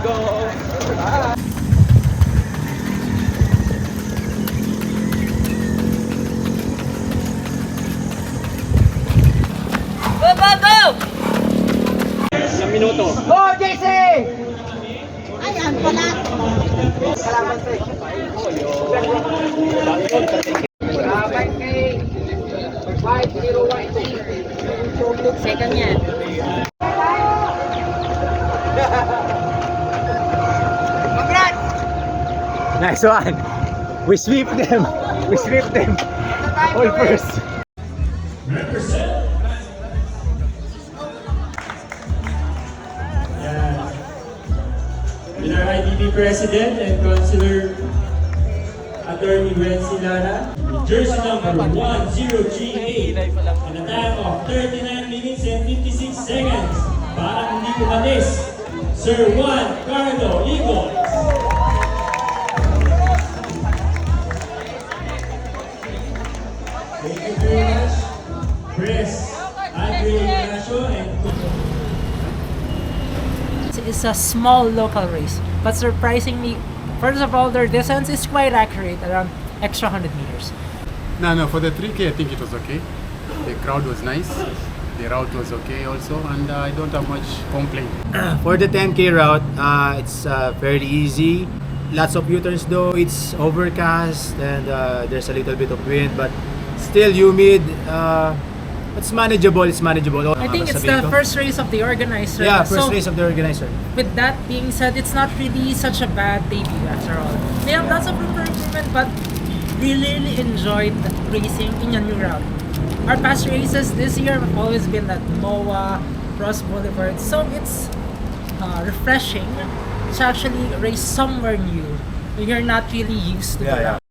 go! Go, go, go! Ilang minuto? Go, JC! Ayan pala. Salamat sa Salamat kay 501. Second yan. Congrats! Nice one! We sweep them! We sweep them! All first! With our IDB President and Councilor Attorney Wency Lara, jersey number 1038 in a time of 39 minutes and 56 seconds. Parang hindi umalis, Sir Juan Carlo Igor. Thank you very much, Press Andre Ignacio and It's a small local race, but surprisingly, first of all, their distance is quite accurate, around extra 100 meters. No, for the 3K, I think it was okay. The crowd was nice. The route was okay also, and I don't have much complaint. For the 10K route, it's fairly easy. Lots of U-turns though. It's overcast and there's a little bit of wind, but still humid. It's manageable. It's manageable. I think it's the first race of the organizer. Yeah, first So, race of the organizer. with that being said, it's not really such a bad debut after all. They have lots of room for improvement, but we really enjoyed racing in a new route. Our past races this year have always been at MOA, Ross Boulevard, so it's refreshing to actually race somewhere new. You're not really used to the route.